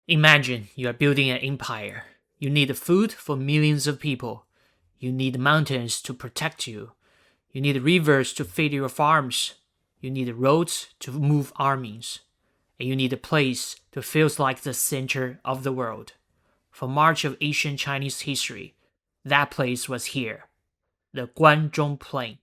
Imagine you are building an empire. You need food for millions of people. You need mountains to protect you. You need rivers to feed your farms. You need roads to move armies. And you need a place to feel like the center of the world. For much of ancient Chinese history, that place was here, the Guanzhong Plain.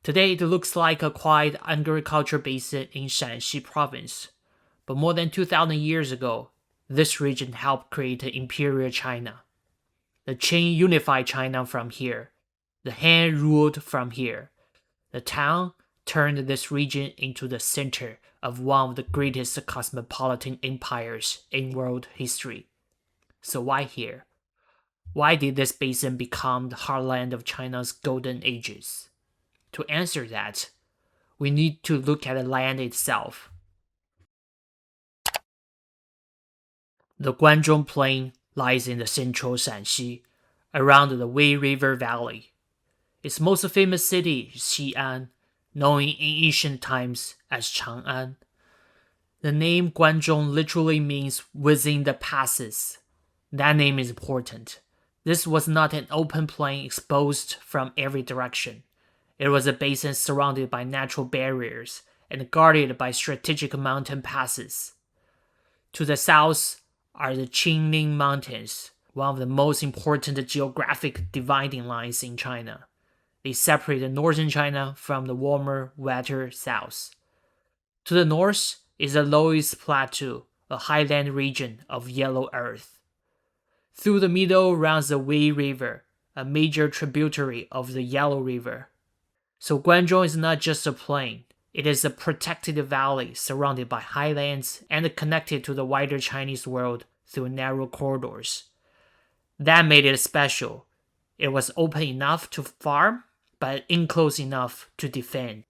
Today it looks like a quiet agriculture basin in Shanxi province, but more than 2,000 years ago, this region helped create Imperial China. The Qing unified China from here. The Han ruled from here. The Tang turned this region into the center of one of the greatest cosmopolitan empires in world history. So why here? Why did this basin become the heartland of China's golden ages? To answer that, we need to look at the land itself. The Guanzhong Plain lies in the central Shanxi, around the Wei River Valley. Its most famous city is Xi'an, known in ancient times as Chang'an. The name Guanzhong literally means within the passes. That name is important. This was not an open plain exposed from every direction. It was a basin surrounded by natural barriers and guarded by strategic mountain passes. To the south are the Qingling Mountains, one of the most important geographic dividing lines in China. They separate northern China from the warmer, wetter south. To the north is the Loess Plateau, a highland region of yellow earth. Through the middle runs the Wei River, a major tributary of the Yellow River. So Guanzhong is not just a plain, it is a protected valley surrounded by highlands and connected to the wider Chinese world through narrow corridors. That made it special. It was open enough to farm, but enclosed enough to defend.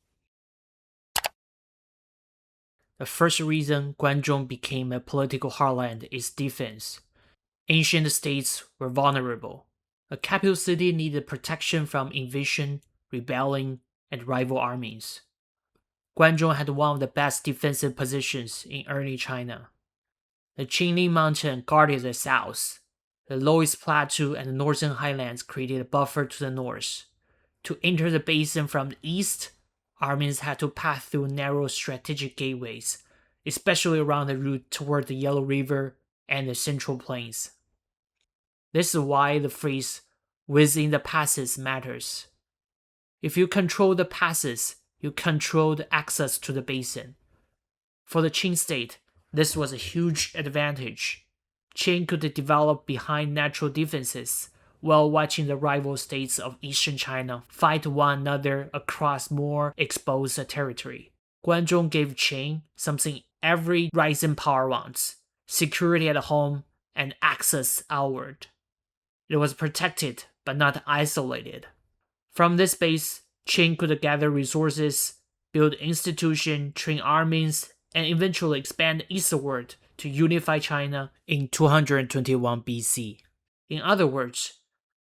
The first reason Guanzhong became a political heartland is defense. Ancient states were vulnerable. A capital city needed protection from invasion, rebellion, and rival armies. Guanzhong had one of the best defensive positions in early China. The Qingling Mountain guarded the south. The Loess Plateau and the northern highlands created a buffer to the north. To enter the basin from the east, armies had to pass through narrow strategic gateways, especially around the route toward the Yellow River and the Central Plains. This is why the phrase "within the passes" matters. If you control the passes, you control the access to the basin. For the Qing state, this was a huge advantage. Qing could develop behind natural defenses while watching the rival states of eastern China fight one another across more exposed territory. Guanzhong gave Qing something every rising power wants: security at home and access outward. It was protected but not isolated. From this base, Qing could gather resources, build institutions, train armies, and eventually expand eastward to unify China in 221 BC. In other words,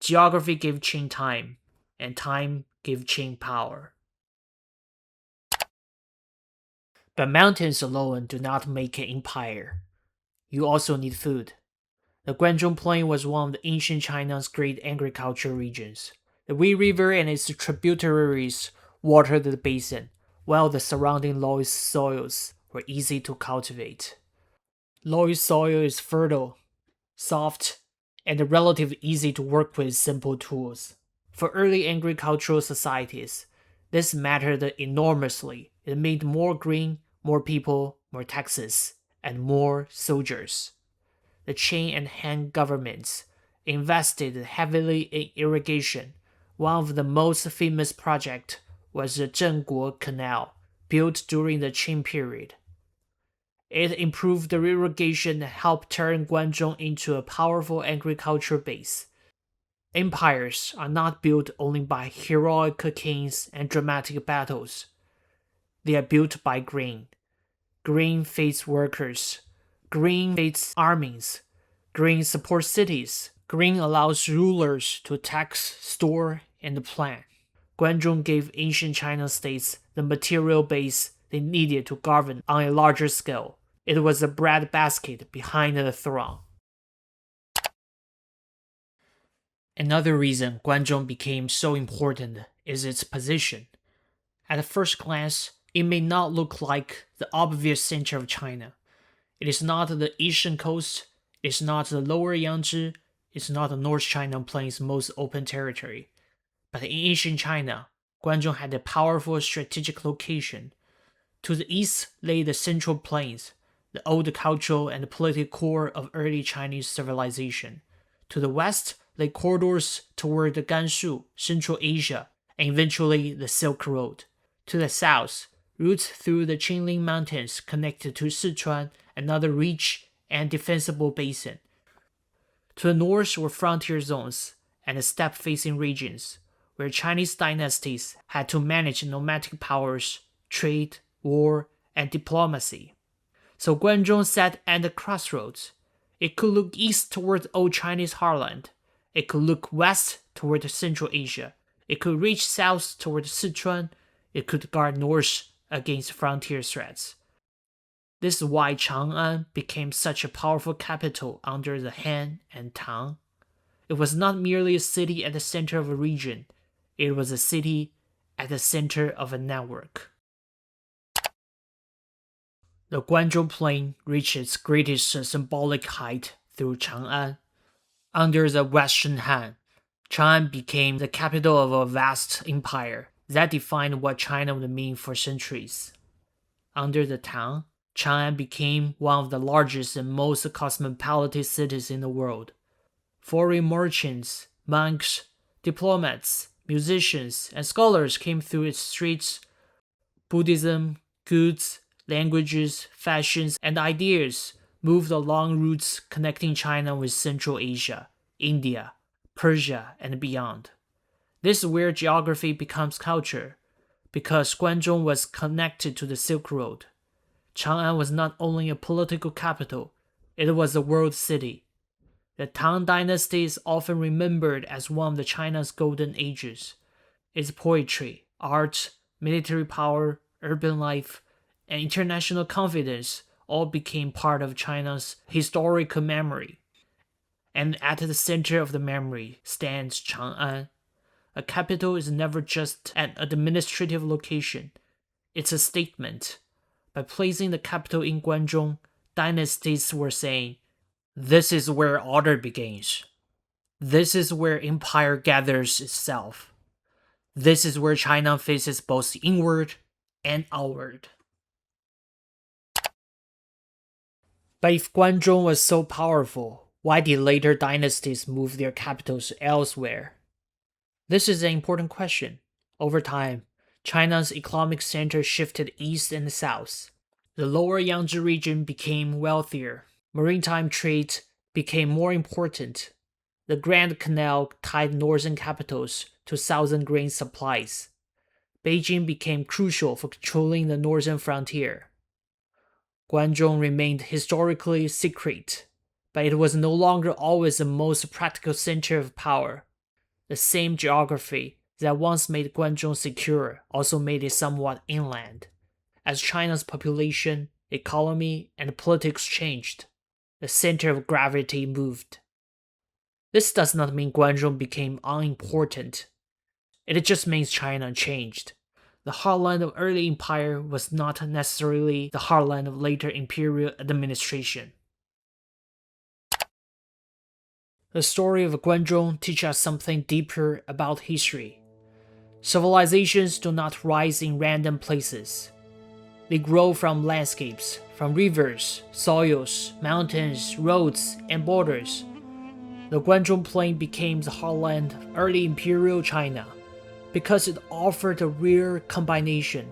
geography gave Qing time, and time gave Qing power. But mountains alone do not make an empire. You also need food. The Guanzhong Plain was one of the ancient China's great agricultural regions. The Wei River and its tributaries watered the basin, while the surrounding loess soils were easy to cultivate. Loess soil is fertile, soft, and relatively easy to work with simple tools. For early agricultural societies, this mattered enormously. It meant more grain, more people, more taxes, and more soldiers. The Qing and Han governments invested heavily in irrigation. One of the most famous projects was the Zhenguo Canal, built during the Qing period. It improved the irrigation and helped turn Guanzhong into a powerful agricultural base. Empires are not built only by heroic kings and dramatic battles. They are built by grain. Grain feeds workers. Grain feeds armies. Grain supports cities. Grain allows rulers to tax, store, and plan. Guanzhong gave ancient China states the material base they needed to govern on a larger scale. It was the breadbasket behind the throne. Another reason Guanzhong became so important is its position. At first glance, it may not look like the obvious center of China. It is not the eastern coast, it is not the lower Yangtze, it's not the North China Plain's most open territory. But in ancient China, Guanzhong had a powerful strategic location. To the east lay the Central Plains, the old cultural and political core of early Chinese civilization. To the west lay corridors toward the Gansu, Central Asia, and eventually the Silk Road. To the south, routes through the Qinling Mountains connected to Sichuan, another rich and defensible basin. To the north were frontier zones and steppe-facing regions, where Chinese dynasties had to manage nomadic powers, trade, war, and diplomacy. So Guanzhong sat at the crossroads. It could look east toward old Chinese heartland. It could look west toward Central Asia. It could reach south toward Sichuan. It could guard north against frontier threats. This is why Chang'an became such a powerful capital under the Han and Tang. It was not merely a city at the center of a region. It was a city at the center of a network. The Guanzhong Plain reached its greatest symbolic height through Chang'an. Under the Western Han, Chang'an became the capital of a vast empire that defined what China would mean for centuries. Under the Tang, Chang'an became one of the largest and most cosmopolitan cities in the world. Foreign merchants, monks, diplomats, musicians, and scholars came through its streets. Buddhism, goods, languages, fashions, and ideas moved along routes connecting China with Central Asia, India, Persia, and beyond. This is where geography becomes culture, because Guanzhong was connected to the Silk Road. Chang'an was not only a political capital, it was a world city. The Tang Dynasty is often remembered as one of China's golden ages. Its poetry, art, military power, urban life, and international confidence all became part of China's historical memory. And at the center of the memory stands Chang'an. A capital is never just an administrative location. It's a statement. By placing the capital in Guanzhong, dynasties were saying, this is where order begins. This is where empire gathers itself. This is where China faces both inward and outward. But if Guanzhong was so powerful, why did later dynasties move their capitals elsewhere? This is an important question. Over time, China's economic center shifted east and south. The lower Yangtze region became wealthier. Maritime trade became more important. The Grand Canal tied northern capitals to southern grain supplies. Beijing became crucial for controlling the northern frontier. Guanzhong remained historically secret, but it was no longer always the most practical center of power. The same geography that once made Guanzhong secure also made it somewhat inland. As China's population, economy, and politics changed, the center of gravity moved. This does not mean Guanzhong became unimportant. It just means China changed. The heartland of early empire was not necessarily the heartland of later imperial administration. The story of Guanzhong teaches us something deeper about history. Civilizations do not rise in random places. They grow from landscapes, from rivers, soils, mountains, roads, and borders. The Guanzhong Plain became the heartland of early imperial China because it offered a rare combination: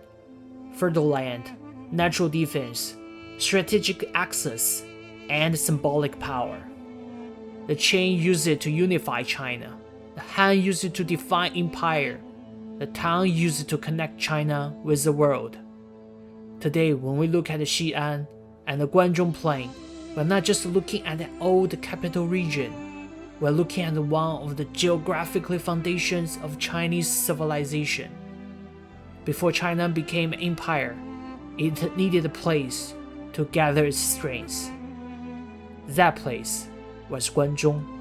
fertile land, natural defense, strategic access, and symbolic power. The Qing used it to unify China. The Han used it to define empire. The Tang used it to connect China with the world. Today, when we look at the Xi'an and the Guanzhong Plain, we're not just looking at the old capital region. We're looking at one of the geographical foundations of Chinese civilization. Before China became an empire, it needed a place, to gather its strength. That place was Guanzhong.